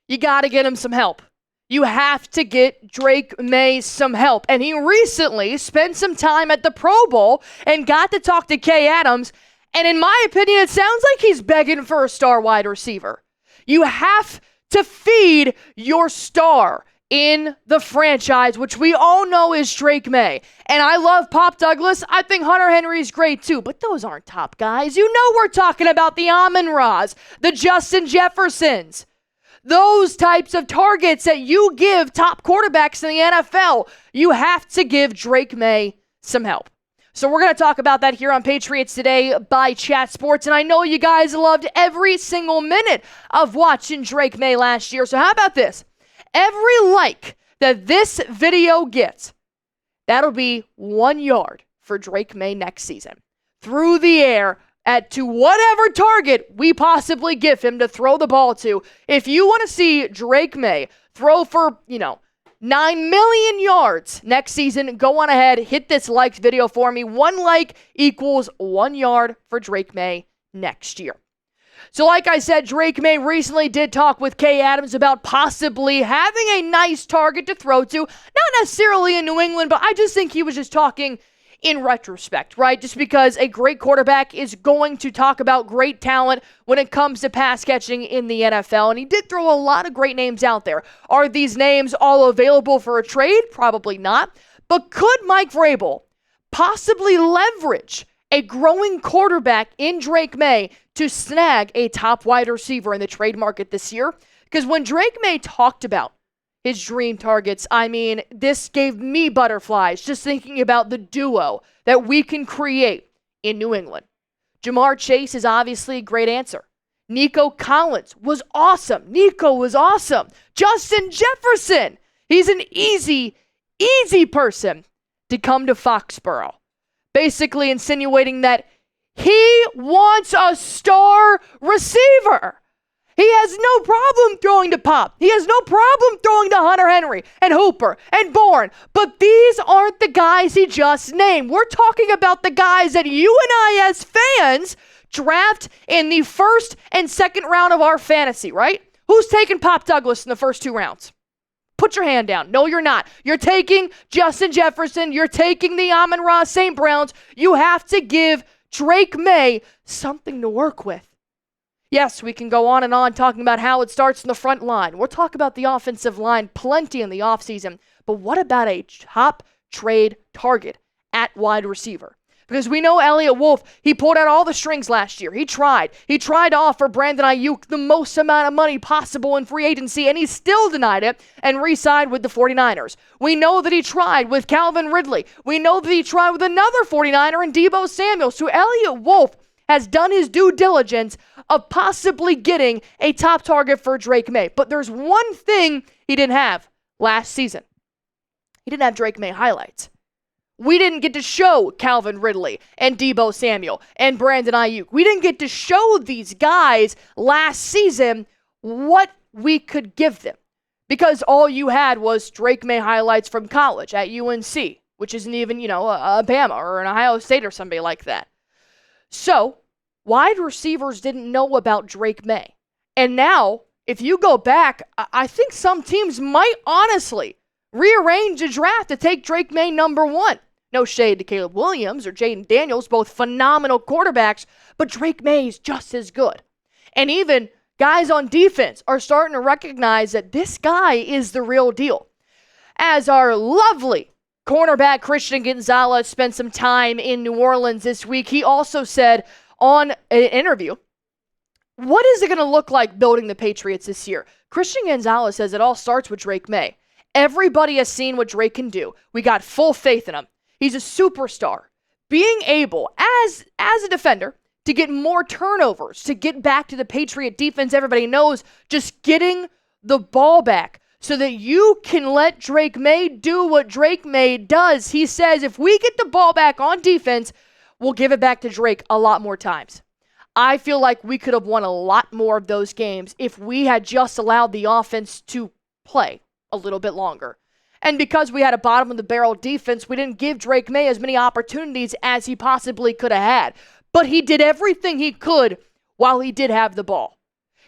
You got to get him some help. You have to get Drake Maye some help. And he recently spent some time at the Pro Bowl and got to talk to Kay Adams. And in my opinion, it sounds like he's begging for a star wide receiver. You have to feed your star in the franchise, which we all know is Drake Maye. And I love Pop Douglas. I think Hunter Henry's great too, but those aren't top guys. You know we're talking about the Amon-Ra's, the Justin Jeffersons. Those types of targets that you give top quarterbacks in the NFL, you have to give Drake Maye some help. So we're going to talk about that here on Patriots Today by Chat Sports. And I know you guys loved every single minute of watching Drake Maye last year. So how about this? Every like that this video gets, that'll be 1 yard for Drake Maye next season. Through the air, to whatever target we possibly give him to throw the ball to. If you want to see Drake Maye throw for, 9 million yards next season, go on ahead, hit this liked video for me. 1 like equals 1 yard for Drake Maye next year. So like I said, Drake Maye recently did talk with Kay Adams about possibly having a nice target to throw to. Not necessarily in New England, but I just think he was just talking in retrospect, right? Just because a great quarterback is going to talk about great talent when it comes to pass catching in the NFL. And he did throw a lot of great names out there. Are these names all available for a trade? Probably not. But could Mike Vrabel possibly leverage a growing quarterback in Drake Maye to snag a top wide receiver in the trade market this year? Because when Drake Maye talked about his dream targets, I mean, this gave me butterflies just thinking about the duo that we can create in New England. Jamar Chase is obviously a great answer. Nico Collins was awesome. Nico was awesome. Justin Jefferson, he's an easy person to come to Foxborough. Basically insinuating that he wants a star receiver. He has no problem throwing to Pop. He has no problem throwing to Hunter Henry and Hooper and Bourne. But these aren't the guys he just named. We're talking about the guys that you and I as fans draft in the first and second round of our fantasy, right? Who's taking Pop Douglas in the first 2 rounds? Put your hand down. No, you're not. You're taking Justin Jefferson. You're taking the Amon-Ra St. Browns. You have to give Drake Maye something to work with. Yes, we can go on and on talking about how it starts in the front line. We'll talk about the offensive line plenty in the offseason. But what about a top trade target at wide receiver? Because we know Elliott Wolf, he pulled out all the strings last year. He tried. He tried to offer Brandon Ayuk the most amount of money possible in free agency, and he still denied it and re-signed with the 49ers. We know that he tried with Calvin Ridley. We know that he tried with another 49er in Deebo Samuel. So Elliott Wolf has done his due diligence of possibly getting a top target for Drake Maye. But there's one thing he didn't have last season. He didn't have Drake Maye highlights. We didn't get to show Calvin Ridley and Deebo Samuel and Brandon Ayuk. We didn't get to show these guys last season what we could give them. Because all you had was Drake Maye highlights from college at UNC, which isn't even, a Bama or an Ohio State or somebody like that. So, wide receivers didn't know about Drake Maye. And now, if you go back, I think some teams might honestly rearrange the draft to take Drake Maye number 1. No shade to Caleb Williams or Jaden Daniels, both phenomenal quarterbacks, but Drake Maye's just as good. And even guys on defense are starting to recognize that this guy is the real deal. As our lovely cornerback Christian Gonzalez spent some time in New Orleans this week, he also said on an interview, what is it going to look like building the Patriots this year? Christian Gonzalez says it all starts with Drake Maye. Everybody has seen what Drake can do. We got full faith in him. He's a superstar. Being able, as a defender, to get more turnovers, to get back to the Patriot defense, everybody knows, just getting the ball back so that you can let Drake Maye do what Drake Maye does. He says if we get the ball back on defense, we'll give it back to Drake a lot more times. I feel like we could have won a lot more of those games if we had just allowed the offense to play a little bit longer. And because we had a bottom-of-the-barrel defense, we didn't give Drake Maye as many opportunities as he possibly could have had. but he did everything he could while he did have the ball.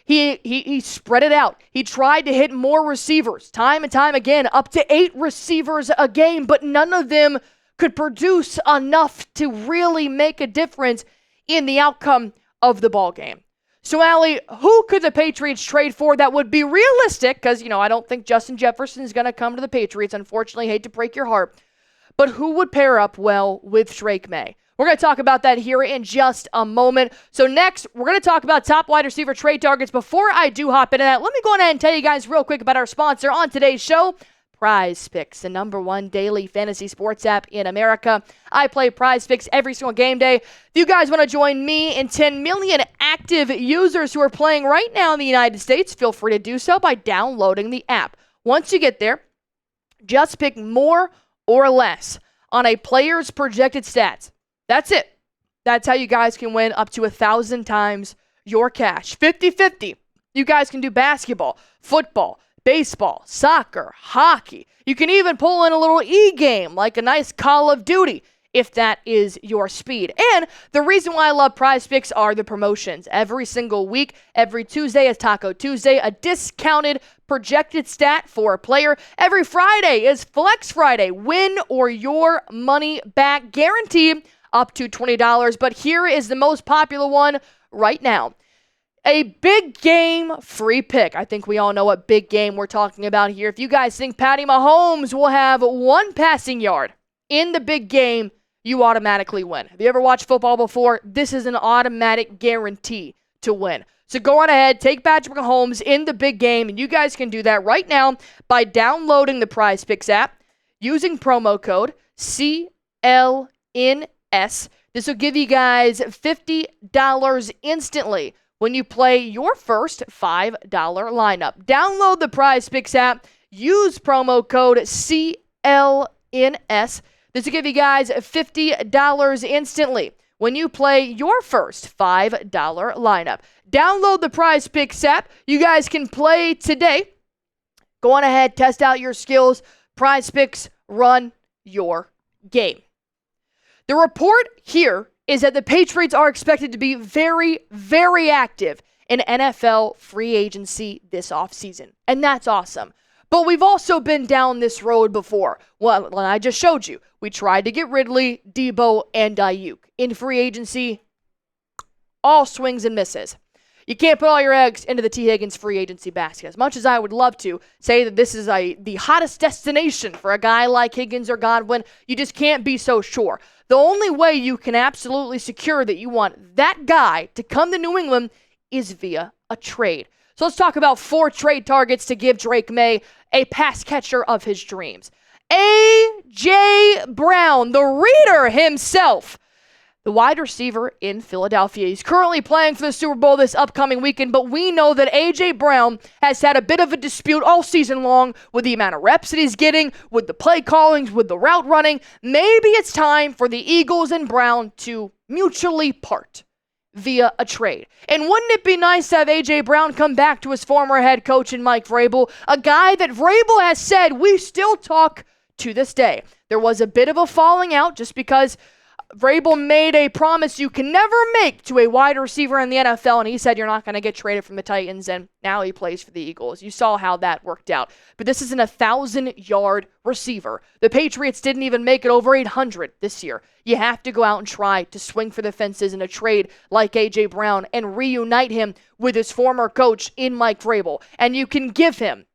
He spread it out. He tried to hit more receivers time and time again, up to 8 receivers a game, but none of them could produce enough to really make a difference in the outcome of the ball game. So, Allie, who could the Patriots trade for that would be realistic? Because, I don't think Justin Jefferson is going to come to the Patriots. Unfortunately, hate to break your heart. But who would pair up well with Drake Maye? We're going to talk about that here in just a moment. So next, we're going to talk about top wide receiver trade targets. Before I do hop into that, let me go ahead and tell you guys real quick about our sponsor on today's show, PrizePicks, the #1 daily fantasy sports app in America. I play PrizePicks every single game day. If you guys want to join me and 10 million active users who are playing right now in the United States, feel free to do so by downloading the app. Once you get there, just pick more or less on a player's projected stats. That's it. That's how you guys can win up to 1,000 times your cash. 50-50. You guys can do basketball, football, baseball, soccer, hockey. You can even pull in a little e-game like a nice Call of Duty if that is your speed. And the reason why I love PrizePicks are the promotions. Every single week, every Tuesday is Taco Tuesday, a discounted projected stat for a player. Every Friday is Flex Friday, win or your money back guarantee up to $20. But here is the most popular one right now. A big game free pick. I think we all know what big game we're talking about here. If you guys think Patty Mahomes will have 1 passing yard in the big game, you automatically win. Have you ever watched football before? This is an automatic guarantee to win. So go on ahead, take Patrick Mahomes in the big game, and you guys can do that right now by downloading the PrizePicks app, using promo code CLNS. This will give you guys $50 instantly when you play your first $5 lineup. Download the PrizePicks app, use promo code CLNS. This will give you guys $50 instantly when you play your first $5 lineup. Download the PrizePicks app. You guys can play today. Go on ahead, test out your skills. PrizePicks, run your game. The report here is that the Patriots are expected to be very, very active in NFL free agency this offseason. And that's awesome. But we've also been down this road before. Well, I just showed you. We tried to get Ridley, Debo, and Ayuk. In free agency, all swings and misses. You can't put all your eggs into the T. Higgins free agency basket. As much as I would love to say that this is the hottest destination for a guy like Higgins or Godwin, you just can't be so sure. The only way you can absolutely secure that you want that guy to come to New England is via a trade. So let's talk about 4 trade targets to give Drake Maye a pass catcher of his dreams. A.J. Brown, the reader himself, the wide receiver in Philadelphia. He's currently playing for the Super Bowl this upcoming weekend, but we know that A.J. Brown has had a bit of a dispute all season long with the amount of reps that he's getting, with the play callings, with the route running. Maybe it's time for the Eagles and Brown to mutually part via a trade. And wouldn't it be nice to have A.J. Brown come back to his former head coach in Mike Vrabel, a guy that Vrabel has said we still talk to this day. There was a bit of a falling out just because Vrabel made a promise you can never make to a wide receiver in the NFL, and he said you're not going to get traded from the Titans, and now he plays for the Eagles. You saw how that worked out. But this isn't a 1,000-yard receiver. The Patriots didn't even make it over 800 this year. You have to go out and try to swing for the fences in a trade like A.J. Brown and reunite him with his former coach in Mike Vrabel. And you can give him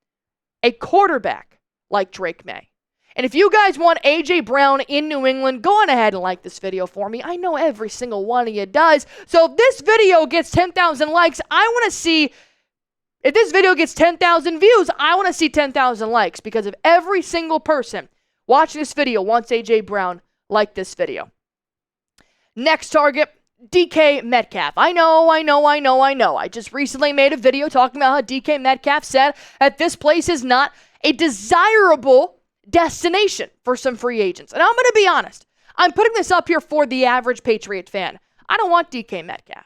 a quarterback like Drake Maye. And if you guys want A.J. Brown in New England, go on ahead and like this video for me. I know every single one of you does. So if this video gets 10,000 likes, I want to see, if this video gets 10,000 views, I want to see 10,000 likes. Because if every single person watching this video wants A.J. Brown, like this video. Next target, DK Metcalf. I know. I just recently made a video talking about how DK Metcalf said that this place is not a desirable destination for some free agents. And I'm going to be honest. I'm putting this up here for the average Patriot fan. I don't want DK Metcalf.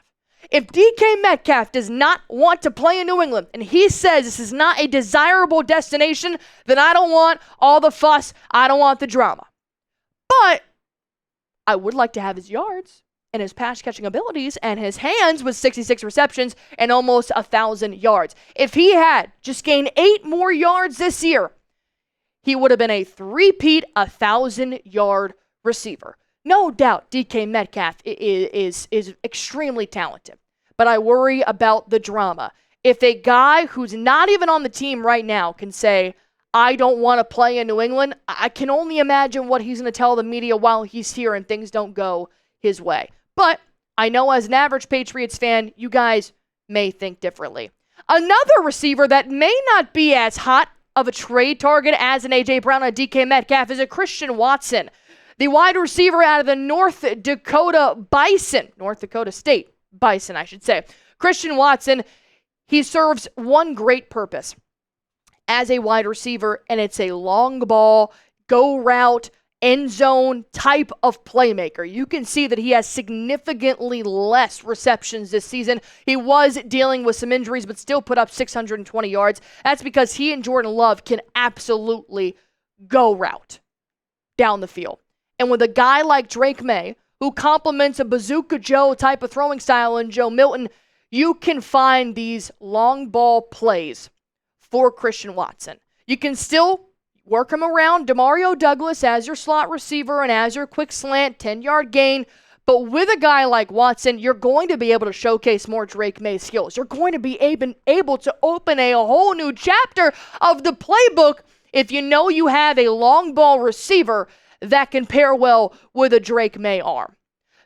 If DK Metcalf does not want to play in New England and he says this is not a desirable destination, then I don't want all the fuss. I don't want the drama. But I would like to have his yards. in his pass catching abilities and his hands with 66 receptions and almost 1,000 yards. If he had just gained 8 more yards this year, he would have been a three-peat 1,000-yard receiver. No doubt DK Metcalf is extremely talented, but I worry about the drama. If a guy who's not even on the team right now can say, I don't want to play in New England, I can only imagine what he's going to tell the media while he's here and things don't go his way. But I know as an average Patriots fan, you guys may think differently. Another receiver that may not be as hot of a trade target as an A.J. Brown and DK Metcalf is a Christian Watson, the wide receiver out of the North Dakota State Bison, I should say. Christian Watson, he serves one great purpose as a wide receiver, and it's a long ball, go route, end zone type of playmaker. You can see that he has significantly less receptions this season. He was dealing with some injuries, but still put up 620 yards. That's because he and Jordan Love can absolutely go route down the field. And with a guy like Drake Maye, who complements a Bazooka Joe type of throwing style in Joe Milton, you can find these long ball plays for Christian Watson. You can still work him around Demario Douglas as your slot receiver and as your quick slant, 10-yard gain. But with a guy like Watson, you're going to be able to showcase more Drake Maye skills. You're going to be able to open a whole new chapter of the playbook if you know you have a long ball receiver that can pair well with a Drake Maye arm.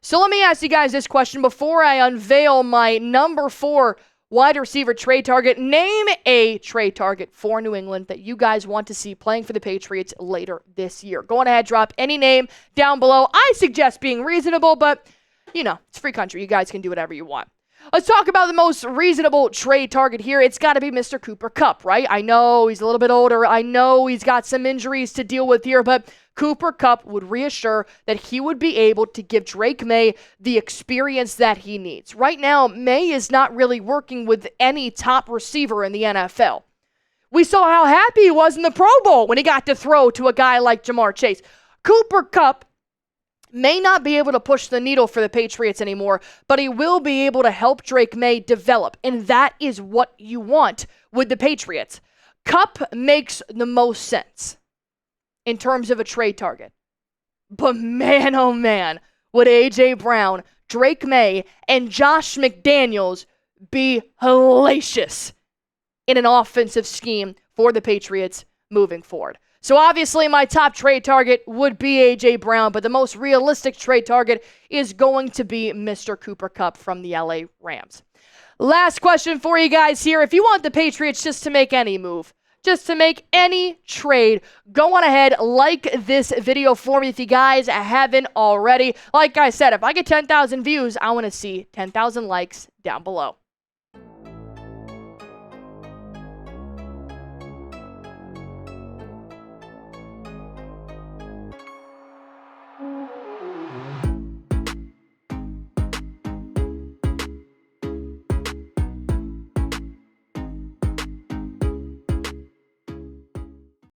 So let me ask you guys this question before I unveil my number 4 wide receiver trade target. Name a trade target for New England that you guys want to see playing for the Patriots later this year. Go on ahead, drop any name down below. I suggest being reasonable, but it's free country. You guys can do whatever you want. Let's talk about the most reasonable trade target here. It's got to be Mr. Cooper Kupp, right? I know he's a little bit older. I know he's got some injuries to deal with here, but Cooper Kupp would reassure that he would be able to give Drake Maye the experience that he needs. Right now, Maye is not really working with any top receiver in the NFL. We saw how happy he was in the Pro Bowl when he got to throw to a guy like Jamar Chase. Cooper Kupp may not be able to push the needle for the Patriots anymore, but he will be able to help Drake Maye develop, and that is what you want with the Patriots. Kupp makes the most sense in terms of a trade target. But man, oh man, would A.J. Brown, Drake Maye, and Josh McDaniels be hellacious in an offensive scheme for the Patriots moving forward. So obviously my top trade target would be A.J. Brown, but the most realistic trade target is going to be Mr. Cooper Kupp from the LA Rams. Last question for you guys here. If you want the Patriots just to make any move, just to make any trade, go on ahead, like this video for me if you guys haven't already. Like I said, if I get 10,000 views, I want to see 10,000 likes down below.